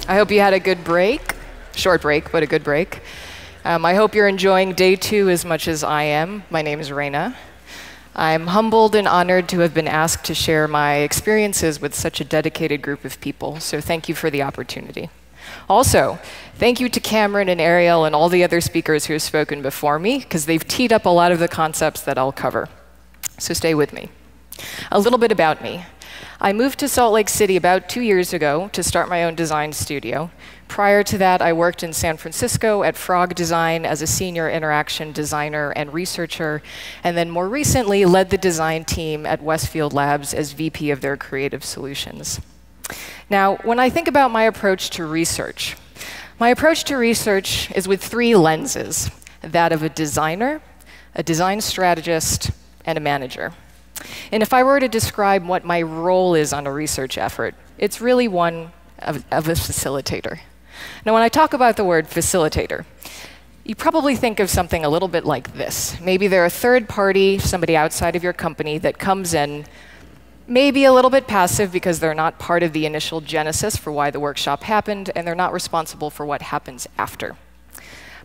I hope you had a good break. Short break, but a good break. I hope you're enjoying day 2 as much as I am. My name is Rayna. I'm humbled and honored to have been asked to share my experiences with such a dedicated group of people, so thank you for the opportunity. Also, thank you to Cameron and Ariel and all the other speakers who have spoken before me, because they've teed up a lot of the concepts that I'll cover. So stay with me. A little bit about me. I moved to Salt Lake City about 2 years ago to start my own design studio. Prior to that, I worked in San Francisco at Frog Design as a senior interaction designer and researcher, and then more recently led the design team at Westfield Labs as VP of their creative solutions. Now, when I think about my approach to research is with 3 lenses: that of a designer, a design strategist, and a manager. And if I were to describe what my role is on a research effort, it's really one of a facilitator. Now, when I talk about the word facilitator, you probably think of something a little bit like this. Maybe they're a third party, somebody outside of your company that comes in, maybe a little bit passive because they're not part of the initial genesis for why the workshop happened, and they're not responsible for what happens after.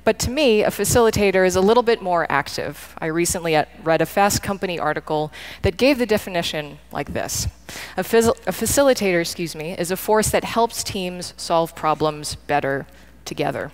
But to me, a facilitator is a little bit more active. I recently read a Fast Company article that gave the definition like this. A facilitator, is a force that helps teams solve problems better together.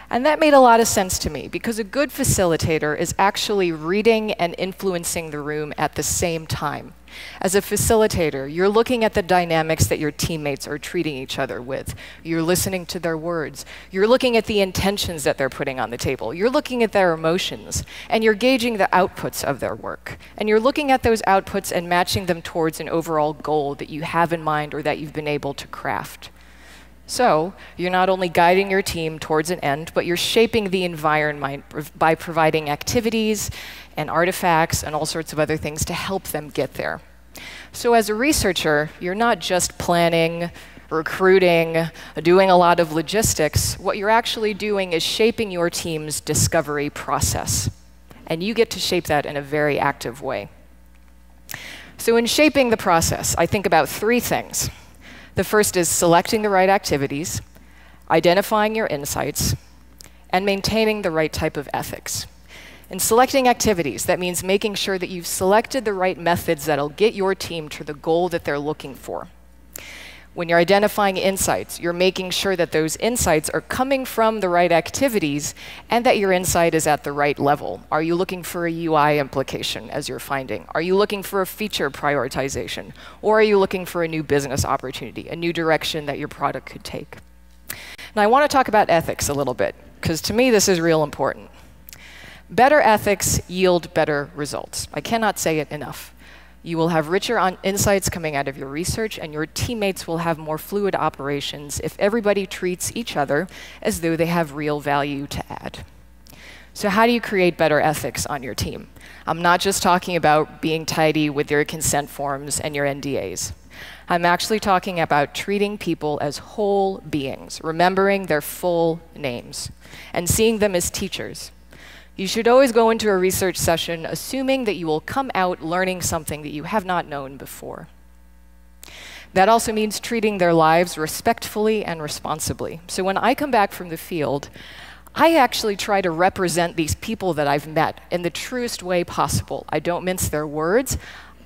And that made a lot of sense to me, because a good facilitator is actually reading and influencing the room at the same time. As a facilitator, you're looking at the dynamics that your teammates are treating each other with. You're listening to their words. You're looking at the intentions that they're putting on the table. You're looking at their emotions, and you're gauging the outputs of their work. And you're looking at those outputs and matching them towards an overall goal that you have in mind or that you've been able to craft. So you're not only guiding your team towards an end, but you're shaping the environment by providing activities and artifacts and all sorts of other things to help them get there. So as a researcher, you're not just planning, recruiting, doing a lot of logistics. What you're actually doing is shaping your team's discovery process. And you get to shape that in a very active way. So in shaping the process, I think about 3 things. The first is selecting the right activities, identifying your insights, and maintaining the right type of ethics. In selecting activities, that means making sure that you've selected the right methods that'll get your team to the goal that they're looking for. When you're identifying insights, you're making sure that those insights are coming from the right activities and that your insight is at the right level. Are you looking for a UI implication as you're finding? Are you looking for a feature prioritization? Or are you looking for a new business opportunity, a new direction that your product could take? Now, I want to talk about ethics a little bit, because to me this is real important. Better ethics yield better results. I cannot say it enough. You will have richer insights coming out of your research, and your teammates will have more fluid operations if everybody treats each other as though they have real value to add. So how do you create better ethics on your team? I'm not just talking about being tidy with your consent forms and your NDAs. I'm actually talking about treating people as whole beings, remembering their full names, and seeing them as teachers. You should always go into a research session assuming that you will come out learning something that you have not known before. That also means treating their lives respectfully and responsibly. So when I come back from the field, I actually try to represent these people that I've met in the truest way possible. I don't mince their words.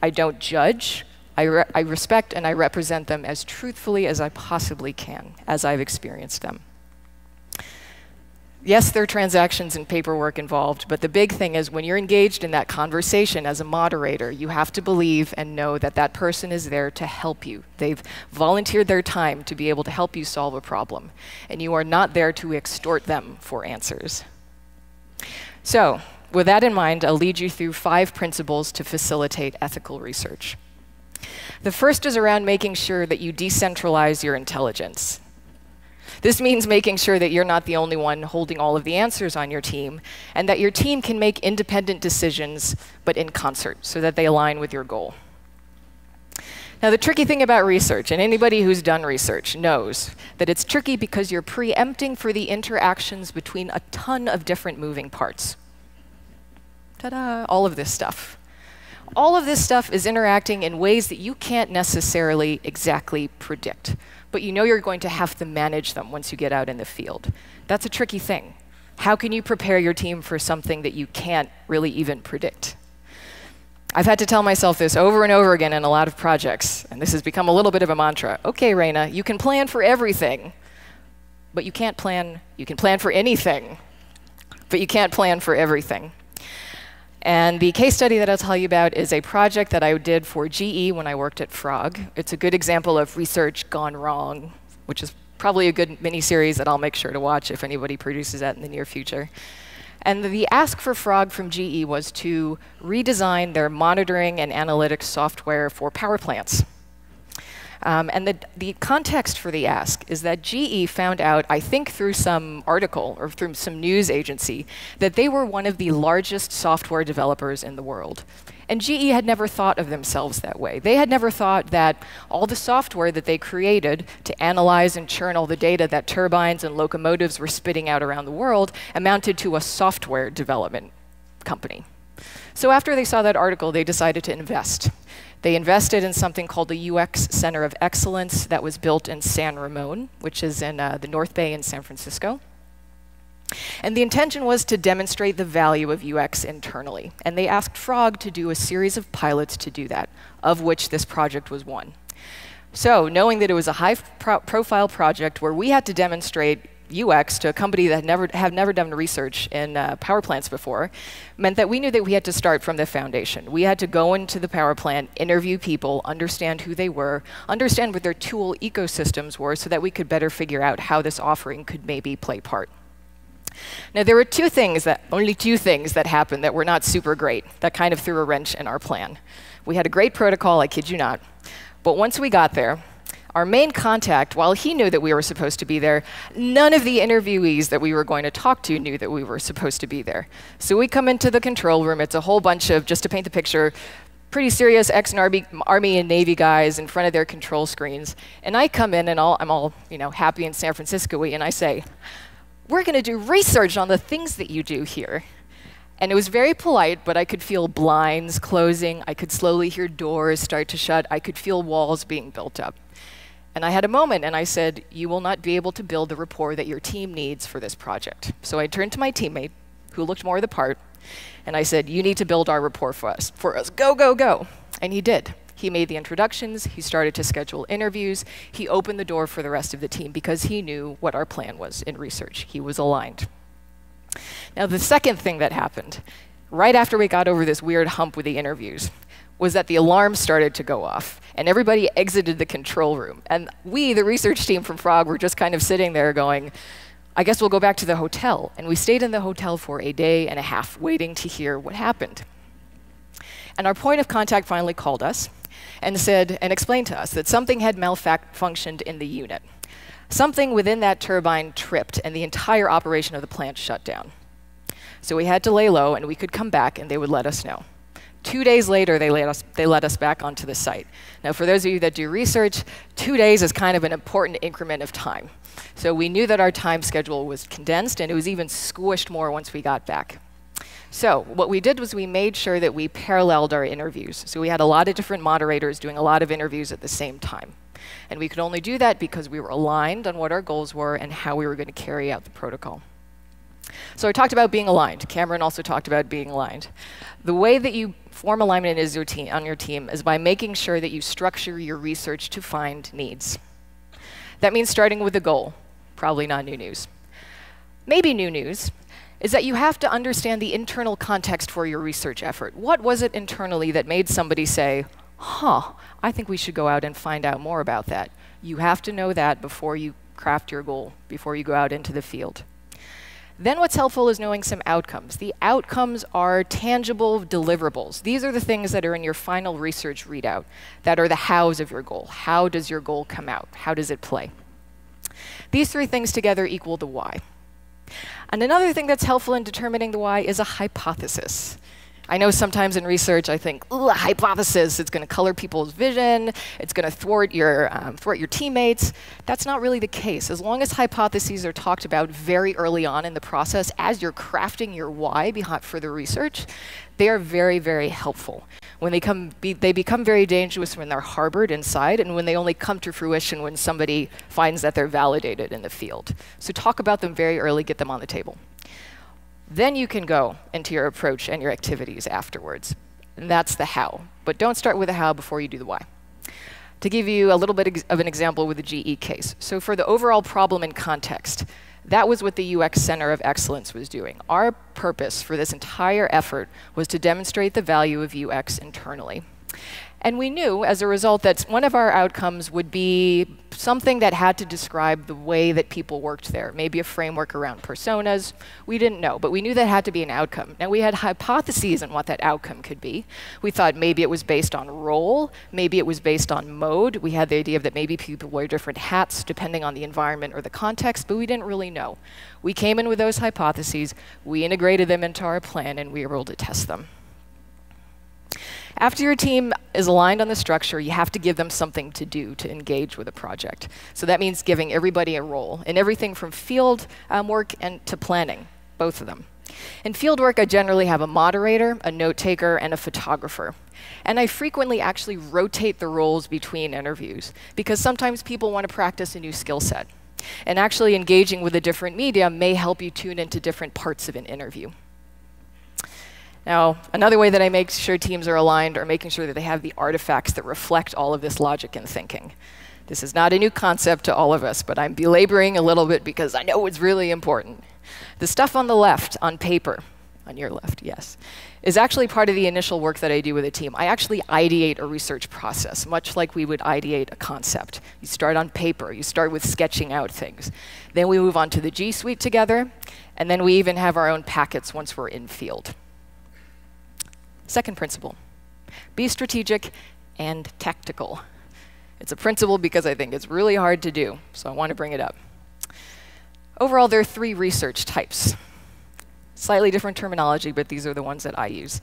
I don't judge. I respect and I represent them as truthfully as I possibly can, as I've experienced them. Yes, there are transactions and paperwork involved, but the big thing is when you're engaged in that conversation as a moderator, you have to believe and know that that person is there to help you. They've volunteered their time to be able to help you solve a problem, and you are not there to extort them for answers. So, with that in mind, I'll lead you through 5 principles to facilitate ethical research. The first is around making sure that you decentralize your intelligence. This means making sure that you're not the only one holding all of the answers on your team, and that your team can make independent decisions, but in concert, so that they align with your goal. Now, the tricky thing about research, and anybody who's done research knows that it's tricky because you're preempting for the interactions between a ton of different moving parts. Ta-da, all of this stuff. All of this stuff is interacting in ways that you can't necessarily exactly predict, but you know you're going to have to manage them once you get out in the field. That's a tricky thing. How can you prepare your team for something that you can't really even predict? I've had to tell myself this over and over again in a lot of projects, and this has become a little bit of a mantra. Okay, Rayna, you can plan for everything, but you can plan for anything, but you can't plan for everything. And the case study that I'll tell you about is a project that I did for GE when I worked at Frog. It's a good example of research gone wrong, which is probably a good mini-series that I'll make sure to watch if anybody produces that in the near future. And the ask for Frog from GE was to redesign their monitoring and analytics software for power plants. And the context for the ask is that GE found out, I think through some article or through some news agency, that they were one of the largest software developers in the world. And GE had never thought of themselves that way. They had never thought that all the software that they created to analyze and churn all the data that turbines and locomotives were spitting out around the world amounted to a software development company. So after they saw that article, they decided to invest. They invested in something called the UX Center of Excellence that was built in San Ramon, which is in the North Bay in San Francisco. And the intention was to demonstrate the value of UX internally. And they asked Frog to do a series of pilots to do that, of which this project was one. So knowing that it was a high-profile project where we had to demonstrate UX to a company that had never done research in power plants before, meant that we knew that we had to start from the foundation. We had to go into the power plant, interview people, understand who they were, understand what their tool ecosystems were so that we could better figure out how this offering could maybe play part. Now, there were only two things that happened that were not super great, that kind of threw a wrench in our plan. We had a great protocol, I kid you not, but once we got there, our main contact, while he knew that we were supposed to be there, none of the interviewees that we were going to talk to knew that we were supposed to be there. So we come into the control room, it's a whole bunch of, just to paint the picture, pretty serious ex-Army and Navy guys in front of their control screens. And I come in and I'm all happy in San Francisco-y, and I say, "We're going to do research on the things that you do here." And it was very polite, but I could feel blinds closing. I could slowly hear doors start to shut. I could feel walls being built up. And I had a moment, and I said, "You will not be able to build the rapport that your team needs for this project." So I turned to my teammate, who looked more the part, and I said, "You need to build our rapport for us. Go, go, go." And he did. He made the introductions, he started to schedule interviews, he opened the door for the rest of the team because he knew what our plan was in research. He was aligned. Now, the second thing that happened, right after we got over this weird hump with the interviews, was that the alarm started to go off, and everybody exited the control room. And we, the research team from Frog, were just kind of sitting there going, "I guess we'll go back to the hotel." And we stayed in the hotel for a day and a half, waiting to hear what happened. And our point of contact finally called us and explained to us that something had malfunctioned in the unit. Something within that turbine tripped, and the entire operation of the plant shut down. So we had to lay low, and we could come back, and they would let us know. 2 days later, they let us back onto the site. Now, for those of you that do research, 2 days is kind of an important increment of time. So we knew that our time schedule was condensed, and it was even squished more once we got back. So what we did was we made sure that we paralleled our interviews. So we had a lot of different moderators doing a lot of interviews at the same time. And we could only do that because we were aligned on what our goals were and how we were going to carry out the protocol. So I talked about being aligned. Cameron also talked about being aligned. The way that you form alignment on your team is by making sure that you structure your research to find needs. That means starting with a goal. Probably not new news. Maybe new news is that you have to understand the internal context for your research effort. What was it internally that made somebody say, I think we should go out and find out more about that? You have to know that before you craft your goal, before you go out into the field. Then what's helpful is knowing some outcomes. The outcomes are tangible deliverables. These are the things that are in your final research readout, that are the hows of your goal. How does your goal come out? How does it play? These three things together equal the why. And another thing that's helpful in determining the why is a hypothesis. I know sometimes in research I think, ooh, a hypothesis, it's going to color people's vision, it's going to thwart your teammates. That's not really the case. As long as hypotheses are talked about very early on in the process as you're crafting your why for the research, they are very, very helpful. When they become very dangerous when they're harbored inside, and when they only come to fruition when somebody finds that they're validated in the field. So talk about them very early, get them on the table. Then you can go into your approach and your activities afterwards. And that's the how. But don't start with the how before you do the why. To give you a little bit of an example with the GE case. So for the overall problem and context, that was what the UX Center of Excellence was doing. Our purpose for this entire effort was to demonstrate the value of UX internally. And we knew, as a result, that one of our outcomes would be something that had to describe the way that people worked there, maybe a framework around personas. We didn't know, but we knew that had to be an outcome. Now, we had hypotheses on what that outcome could be. We thought maybe it was based on role, maybe it was based on mode. We had the idea that maybe people wear different hats depending on the environment or the context, but we didn't really know. We came in with those hypotheses, we integrated them into our plan, and we were able to test them. After your team is aligned on the structure, you have to give them something to do to engage with a project. So that means giving everybody a role in everything from field work and to planning, both of them. In field work, I generally have a moderator, a note taker, and a photographer. And I frequently actually rotate the roles between interviews because sometimes people want to practice a new skill set. And actually engaging with a different media may help you tune into different parts of an interview. Now, another way that I make sure teams are aligned are making sure that they have the artifacts that reflect all of this logic and thinking. This is not a new concept to all of us, but I'm belaboring a little bit because I know it's really important. The stuff on the left, on paper, on your left, yes, is actually part of the initial work that I do with a team. I actually ideate a research process, much like we would ideate a concept. You start on paper, you start with sketching out things. Then we move on to the G Suite together, and then we even have our own packets once we're in field. Second principle, be strategic and tactical. It's a principle because I think it's really hard to do, so I want to bring it up. Overall, there are 3 research types. Slightly different terminology, but these are the ones that I use.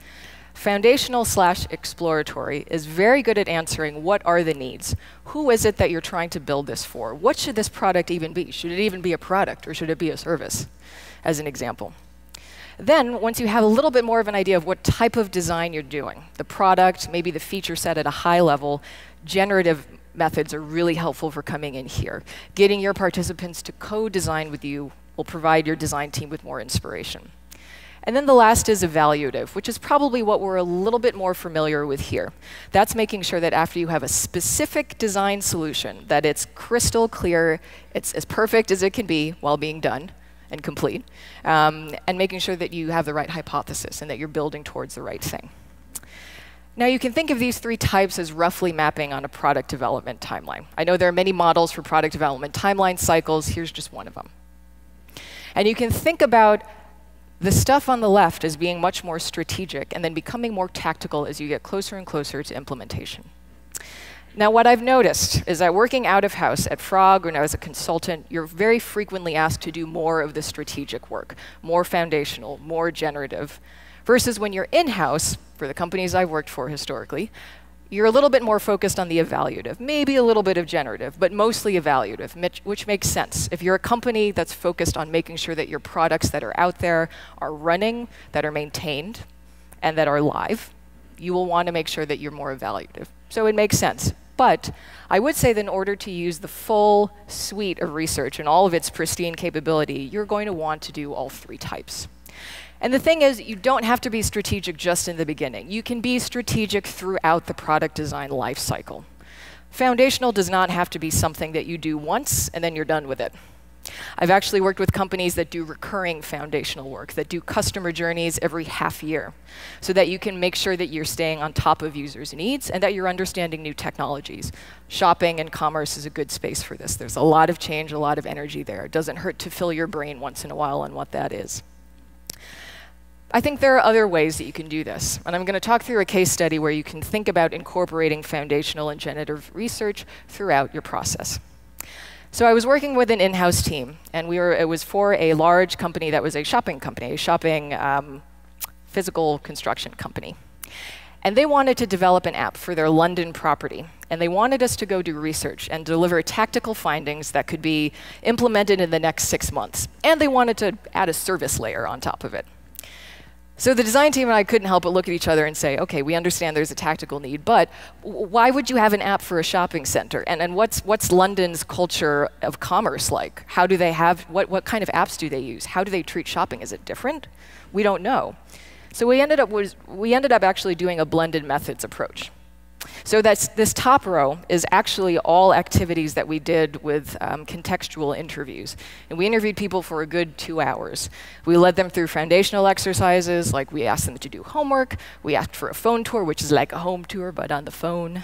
Foundational/exploratory is very good at answering what are the needs. Who is it that you're trying to build this for? What should this product even be? Should it even be a product, or should it be a service, as an example? Then, once you have a little bit more of an idea of what type of design you're doing, the product, maybe the feature set at a high level, generative methods are really helpful for coming in here. Getting your participants to co-design with you will provide your design team with more inspiration. And then the last is evaluative, which is probably what we're a little bit more familiar with here. That's making sure that after you have a specific design solution, that it's crystal clear, it's as perfect as it can be while being done and complete, and making sure that you have the right hypothesis and that you're building towards the right thing. Now, you can think of these 3 types as roughly mapping on a product development timeline. I know there are many models for product development timeline cycles. Here's just one of them. And you can think about the stuff on the left as being much more strategic and then becoming more tactical as you get closer and closer to implementation. Now, what I've noticed is that working out of house at Frog or now as a consultant, you're very frequently asked to do more of the strategic work, more foundational, more generative, versus when you're in-house, for the companies I've worked for historically, you're a little bit more focused on the evaluative, maybe a little bit of generative, but mostly evaluative, which makes sense. If you're a company that's focused on making sure that your products that are out there are running, that are maintained, and that are live, you will want to make sure that you're more evaluative. So it makes sense. But I would say that in order to use the full suite of research and all of its pristine capability, you're going to want to do all 3 types. And the thing is, you don't have to be strategic just in the beginning. You can be strategic throughout the product design life cycle. Foundational does not have to be something that you do once and then you're done with it. I've actually worked with companies that do recurring foundational work, that do customer journeys every half year, so that you can make sure that you're staying on top of users' needs and that you're understanding new technologies. Shopping and commerce is a good space for this. There's a lot of change, a lot of energy there. It doesn't hurt to fill your brain once in a while on what that is. I think there are other ways that you can do this, and I'm going to talk through a case study where you can think about incorporating foundational and generative research throughout your process. So I was working with an in-house team, and it was for a large company that was a shopping company, a shopping physical construction company. And they wanted to develop an app for their London property. And they wanted us to go do research and deliver tactical findings that could be implemented in the next 6 months. And they wanted to add a service layer on top of it. So the design team and I couldn't help but look at each other and say, okay, we understand there's a tactical need, but why would you have an app for a shopping center? And what's London's culture of commerce like? How do they have, what kind of apps do they use? How do they treat shopping? Is it different? We don't know. So we ended up actually doing a blended methods approach. So this top row is actually all activities that we did with contextual interviews. And we interviewed people for a good 2 hours. We led them through foundational exercises, like we asked them to do homework. We asked for a phone tour, which is like a home tour, but on the phone.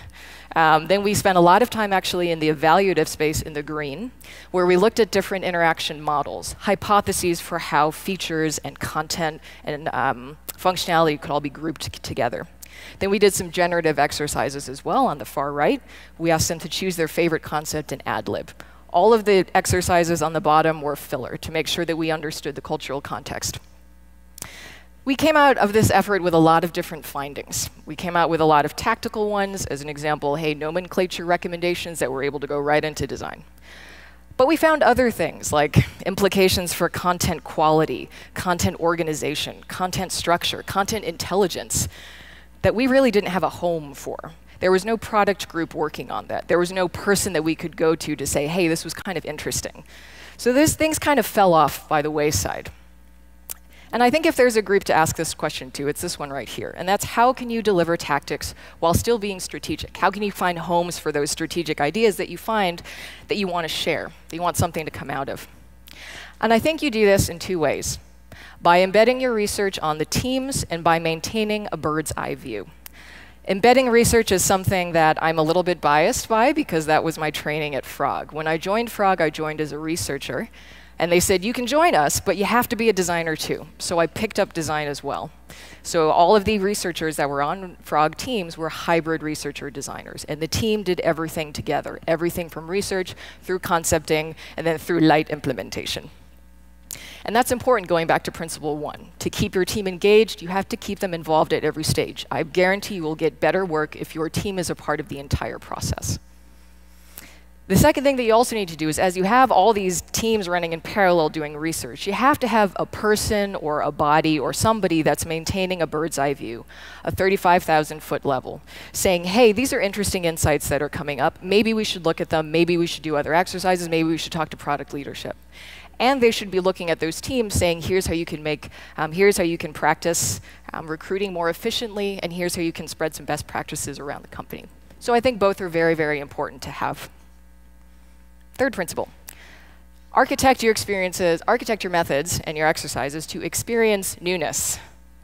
Then we spent a lot of time actually in the evaluative space in the green, where we looked at different interaction models, hypotheses for how features and content and functionality could all be grouped together. Then we did some generative exercises as well on the far right. We asked them to choose their favorite concept and ad lib. All of the exercises on the bottom were filler to make sure that we understood the cultural context. We came out of this effort with a lot of different findings. We came out with a lot of tactical ones, as an example, hey, nomenclature recommendations that were able to go right into design. But we found other things like implications for content quality, content organization, content structure, content intelligence, that we really didn't have a home for. There was no product group working on that. There was no person that we could go to say, hey, this was kind of interesting. So those things kind of fell off by the wayside. And I think if there's a group to ask this question to, it's this one right here. And that's, how can you deliver tactics while still being strategic? How can you find homes for those strategic ideas that you find that you want to share, that you want something to come out of? And I think you do this in 2 ways. By embedding your research on the teams and by maintaining a bird's eye view. Embedding research is something that I'm a little bit biased by because that was my training at Frog. When I joined Frog, I joined as a researcher. And they said, you can join us, but you have to be a designer too. So I picked up design as well. So all of the researchers that were on Frog teams were hybrid researcher designers. And the team did everything together, everything from research through concepting and then through light implementation. And that's important, going back to principle 1. To keep your team engaged, you have to keep them involved at every stage. I guarantee you will get better work if your team is a part of the entire process. The second thing that you also need to do is, as you have all these teams running in parallel doing research, you have to have a person or a body or somebody that's maintaining a bird's eye view, a 35,000-foot level, saying, hey, these are interesting insights that are coming up. Maybe we should look at them. Maybe we should do other exercises. Maybe we should talk to product leadership. And they should be looking at those teams saying, here's how you can here's how you can practice recruiting more efficiently, and here's how you can spread some best practices around the company. So I think both are very, very important to have. Third principle, architect your experiences, architect your methods and your exercises to experience newness.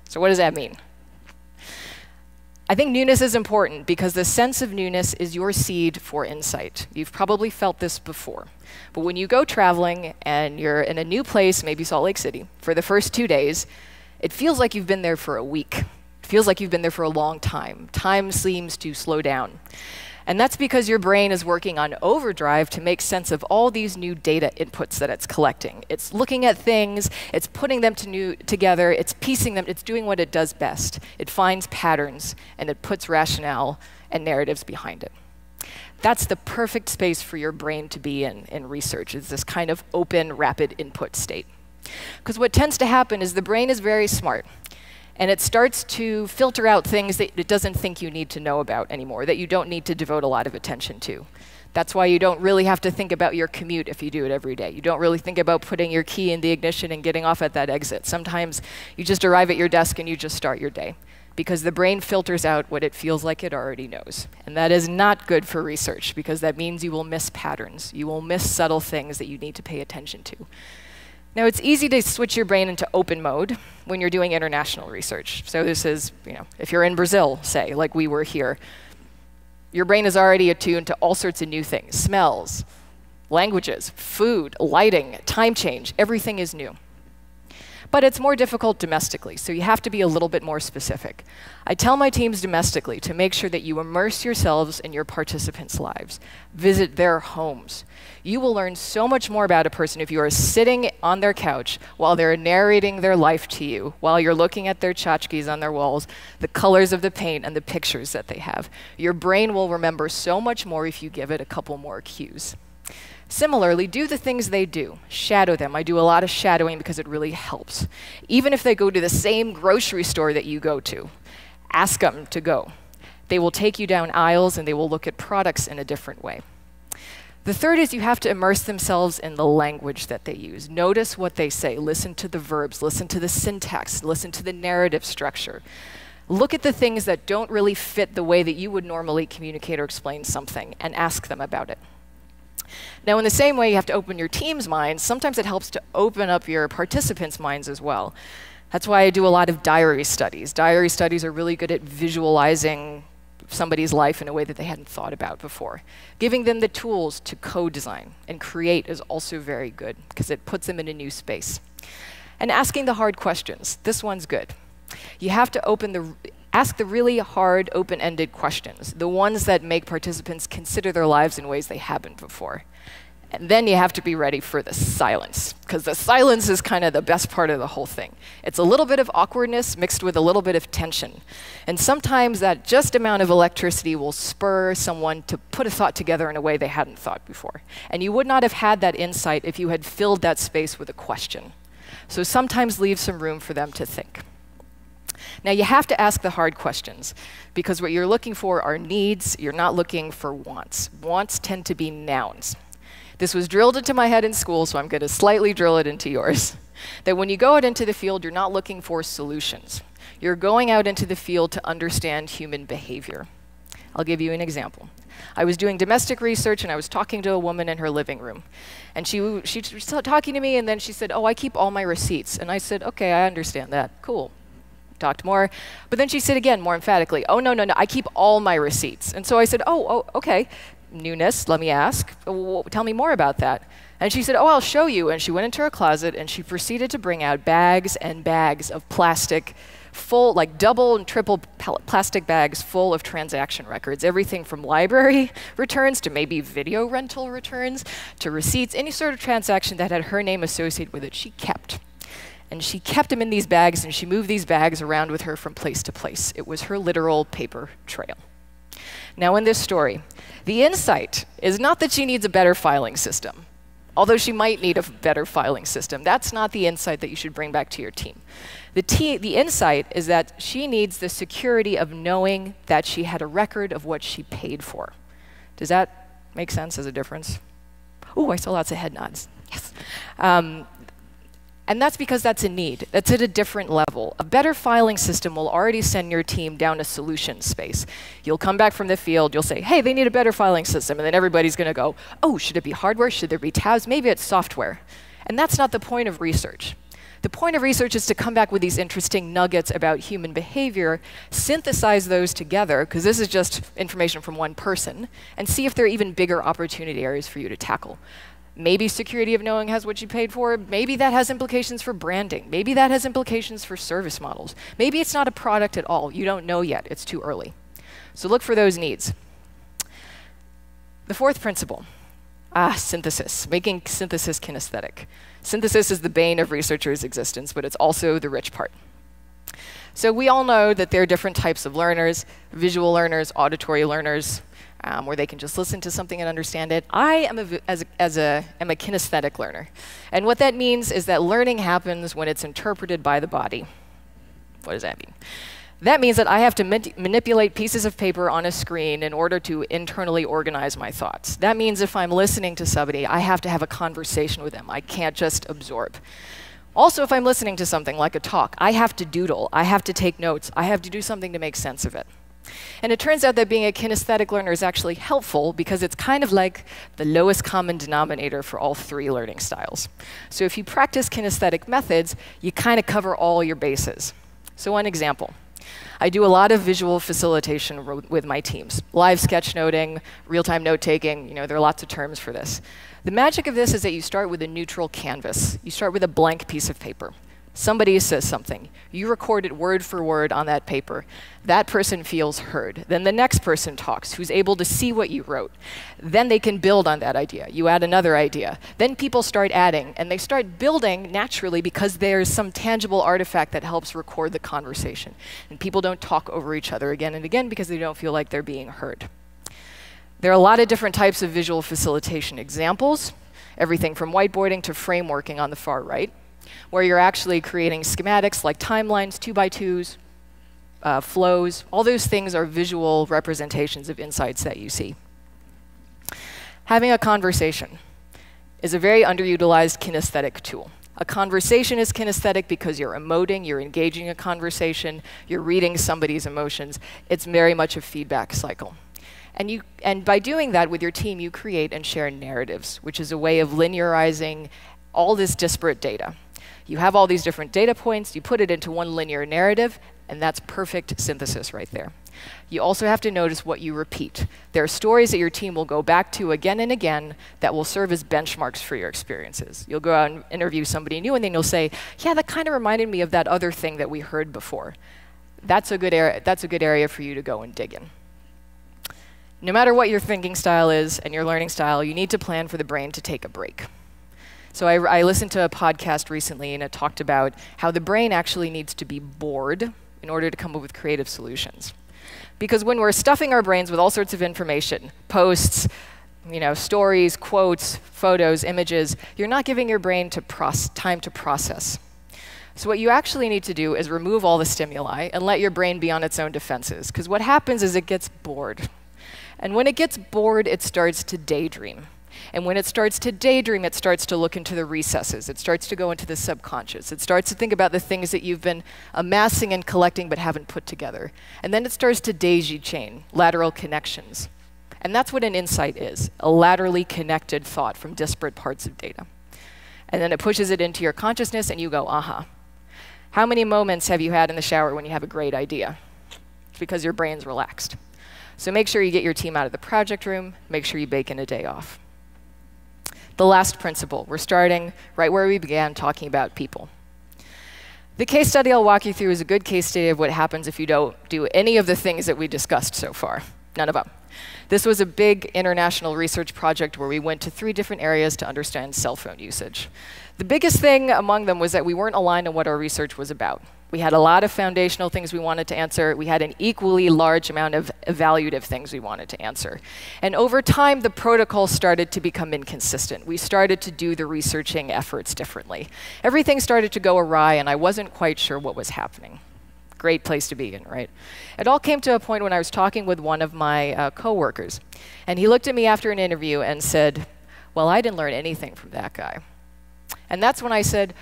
So what does that mean? I think newness is important because the sense of newness is your seed for insight. You've probably felt this before. But when you go traveling and you're in a new place, maybe Salt Lake City, for the first 2 days, it feels like you've been there for a week. It feels like you've been there for a long time. Time seems to slow down. And that's because your brain is working on overdrive to make sense of all these new data inputs that it's collecting. It's looking at things, it's putting them together, it's piecing them, it's doing what it does best. It finds patterns, and it puts rationale and narratives behind it. That's the perfect space for your brain to be in research, is this kind of open, rapid input state. Because what tends to happen is the brain is very smart. And it starts to filter out things that it doesn't think you need to know about anymore, that you don't need to devote a lot of attention to. That's why you don't really have to think about your commute if you do it every day. You don't really think about putting your key in the ignition and getting off at that exit. Sometimes you just arrive at your desk and you just start your day, because the brain filters out what it feels like it already knows. And that is not good for research, because that means you will miss patterns. You will miss subtle things that you need to pay attention to. Now, it's easy to switch your brain into open mode when you're doing international research. So this is, if you're in Brazil, say, like we were here, your brain is already attuned to all sorts of new things: smells, languages, food, lighting, time change. Everything is new. But it's more difficult domestically, so you have to be a little bit more specific. I tell my teams domestically to make sure that you immerse yourselves in your participants' lives. Visit their homes. You will learn so much more about a person if you are sitting on their couch while they're narrating their life to you, while you're looking at their tchotchkes on their walls, the colors of the paint, and the pictures that they have. Your brain will remember so much more if you give it a couple more cues. Similarly, do the things they do. Shadow them. I do a lot of shadowing because it really helps. Even if they go to the same grocery store that you go to, ask them to go. They will take you down aisles and they will look at products in a different way. The third is you have to immerse themselves in the language that they use. Notice what they say. Listen to the verbs. Listen to the syntax. Listen to the narrative structure. Look at the things that don't really fit the way that you would normally communicate or explain something and ask them about it. Now, in the same way you have to open your team's minds, sometimes it helps to open up your participants' minds as well. That's why I do a lot of diary studies. Diary studies are really good at visualizing somebody's life in a way that they hadn't thought about before. Giving them the tools to co-design and create is also very good because it puts them in a new space. And asking the hard questions. This one's good. You have to ask the really hard, open-ended questions, the ones that make participants consider their lives in ways they haven't before. And then you have to be ready for the silence, because the silence is kind of the best part of the whole thing. It's a little bit of awkwardness mixed with a little bit of tension. And sometimes that just amount of electricity will spur someone to put a thought together in a way they hadn't thought before. And you would not have had that insight if you had filled that space with a question. So sometimes leave some room for them to think. Now, you have to ask the hard questions, because what you're looking for are needs. You're not looking for wants. Wants tend to be nouns. This was drilled into my head in school, so I'm going to slightly drill it into yours. That when you go out into the field, you're not looking for solutions. You're going out into the field to understand human behavior. I'll give you an example. I was doing domestic research, and I was talking to a woman in her living room. And she was talking to me, and then she said, "Oh, I keep all my receipts." And I said, "Okay, I understand that. Cool." Talked more. But then she said again, more emphatically, "Oh, no, no, no, I keep all my receipts." And so I said, oh, okay. Newness, let me ask. Well, tell me more about that. And she said, "Oh, I'll show you." And she went into her closet, and she proceeded to bring out bags and bags of plastic, full, like double and triple plastic bags full of transaction records. Everything from library returns to maybe video rental returns to receipts. Any sort of transaction that had her name associated with it, she kept. And she kept them in these bags, and she moved these bags around with her from place to place. It was her literal paper trail. Now, in this story, the insight is not that she needs a better filing system, although she might need a better filing system. That's not the insight that you should bring back to your team. The insight is that she needs the security of knowing that she had a record of what she paid for. Does that make sense as a difference? Ooh, I saw lots of head nods. Yes. And that's because that's a need. That's at a different level. A better filing system will already send your team down a solution space. You'll come back from the field, you'll say, "Hey, they need a better filing system." And then everybody's going to go, "Oh, should it be hardware? Should there be tabs? Maybe it's software." And that's not the point of research. The point of research is to come back with these interesting nuggets about human behavior, synthesize those together, because this is just information from one person, and see if there are even bigger opportunity areas for you to tackle. Maybe security of knowing has what you paid for. Maybe that has implications for branding. Maybe that has implications for service models. Maybe it's not a product at all. You don't know yet. It's too early. So look for those needs. The fourth principle, synthesis, making synthesis kinesthetic. Synthesis is the bane of researchers' existence, but it's also the rich part. So we all know that there are different types of learners: visual learners, auditory learners, where they can just listen to something and understand it. I am a kinesthetic learner. And what that means is that learning happens when it's interpreted by the body. What does that mean? That means that I have to manipulate pieces of paper on a screen in order to internally organize my thoughts. That means if I'm listening to somebody, I have to have a conversation with them. I can't just absorb. Also, if I'm listening to something like a talk, I have to doodle. I have to take notes. I have to do something to make sense of it. And it turns out that being a kinesthetic learner is actually helpful because it's kind of like the lowest common denominator for all three learning styles. So if you practice kinesthetic methods, you kind of cover all your bases. So one example. I do a lot of visual facilitation with my teams. Live sketchnoting, real-time note-taking, there are lots of terms for this. The magic of this is that you start with a neutral canvas. You start with a blank piece of paper. Somebody says something. You record it word for word on that paper. That person feels heard. Then the next person talks, who's able to see what you wrote. Then they can build on that idea. You add another idea. Then people start adding, and they start building naturally because there's some tangible artifact that helps record the conversation. And people don't talk over each other again and again because they don't feel like they're being heard. There are a lot of different types of visual facilitation examples, everything from whiteboarding to frameworking on the far right, where you're actually creating schematics like timelines, 2x2s, flows. All those things are visual representations of insights that you see. Having a conversation is a very underutilized kinesthetic tool. A conversation is kinesthetic because you're emoting, you're engaging a conversation, you're reading somebody's emotions. It's very much a feedback cycle. And by doing that with your team, you create and share narratives, which is a way of linearizing all this disparate data. You have all these different data points, you put it into one linear narrative, and that's perfect synthesis right there. You also have to notice what you repeat. There are stories that your team will go back to again and again that will serve as benchmarks for your experiences. You'll go out and interview somebody new, and then you'll say, yeah, that kind of reminded me of that other thing that we heard before. That's a good area for you to go and dig in. No matter what your thinking style is and your learning style, you need to plan for the brain to take a break. So I listened to a podcast recently, and it talked about how the brain actually needs to be bored in order to come up with creative solutions. Because when we're stuffing our brains with all sorts of information, posts, stories, quotes, photos, images, you're not giving your brain time to process. So what you actually need to do is remove all the stimuli and let your brain be on its own defenses. Because what happens is it gets bored. And when it gets bored, it starts to daydream. And when it starts to daydream, it starts to look into the recesses. It starts to go into the subconscious. It starts to think about the things that you've been amassing and collecting but haven't put together. And then it starts to daisy chain, lateral connections. And that's what an insight is, a laterally connected thought from disparate parts of data. And then it pushes it into your consciousness, and you go, aha. How many moments have you had in the shower when you have a great idea? It's because your brain's relaxed. So make sure you get your team out of the project room. Make sure you bake in a day off. The last principle, we're starting right where we began, talking about people. The case study I'll walk you through is a good case study of what happens if you don't do any of the things that we discussed so far. None of them. This was a big international research project where we went to 3 different areas to understand cell phone usage. The biggest thing among them was that we weren't aligned on what our research was about. We had a lot of foundational things we wanted to answer. We had an equally large amount of evaluative things we wanted to answer. And over time, the protocol started to become inconsistent. We started to do the researching efforts differently. Everything started to go awry, and I wasn't quite sure what was happening. Great place to be in, right? It all came to a point when I was talking with one of my coworkers, and he looked at me after an interview and said, well, I didn't learn anything from that guy. And that's when I said,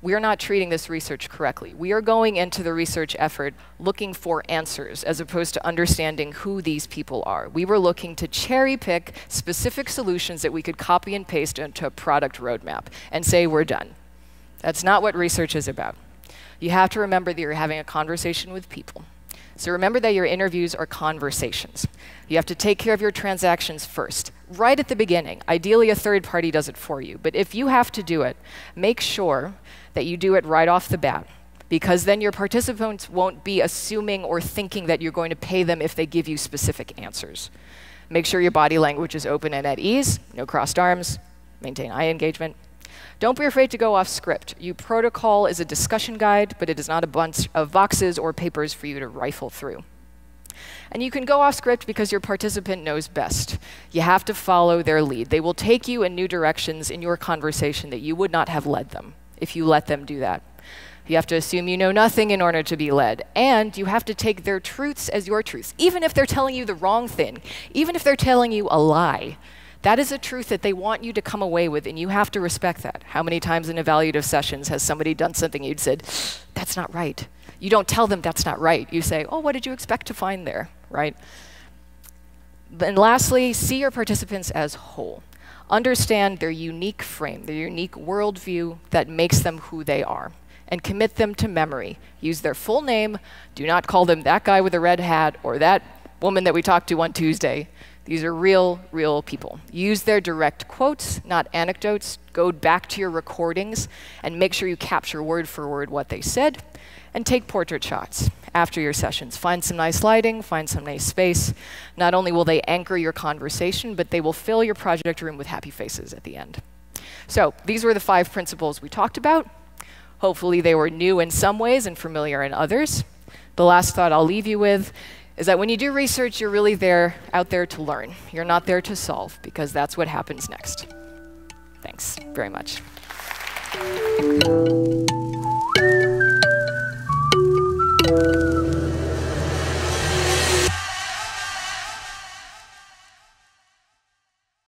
we're not treating this research correctly. We are going into the research effort looking for answers as opposed to understanding who these people are. We were looking to cherry pick specific solutions that we could copy and paste into a product roadmap and say we're done. That's not what research is about. You have to remember that you're having a conversation with people. So remember that your interviews are conversations. You have to take care of your transactions first, right at the beginning. Ideally, a third party does it for you. But if you have to do it, make sure that you do it right off the bat, because then your participants won't be assuming or thinking that you're going to pay them if they give you specific answers. Make sure your body language is open and at ease, no crossed arms, maintain eye engagement. Don't be afraid to go off script. Your protocol is a discussion guide, but it is not a bunch of boxes or papers for you to rifle through. And you can go off script because your participant knows best. You have to follow their lead. They will take you in new directions in your conversation that you would not have led them if you let them do that. You have to assume you know nothing in order to be led. And you have to take their truths as your truths. Even if they're telling you the wrong thing, even if they're telling you a lie, that is a truth that they want you to come away with, and you have to respect that. How many times in evaluative sessions has somebody done something you'd said, that's not right? You don't tell them that's not right. You say, oh, what did you expect to find there, right? And lastly, see your participants as whole. Understand their unique frame, their unique worldview that makes them who they are, and commit them to memory. Use their full name. Do not call them that guy with a red hat or that woman that we talked to on Tuesday. These are real people. Use their direct quotes, not anecdotes. Go back to your recordings and make sure you capture word for word what they said, and take portrait shots after your sessions. Find some nice lighting, find some nice space. Not only will they anchor your conversation, but they will fill your project room with happy faces at the end. So these were the 5 principles we talked about. Hopefully they were new in some ways and familiar in others. The last thought I'll leave you with is that when you do research, you're really out there to learn. You're not there to solve, because that's what happens next. Thanks very much.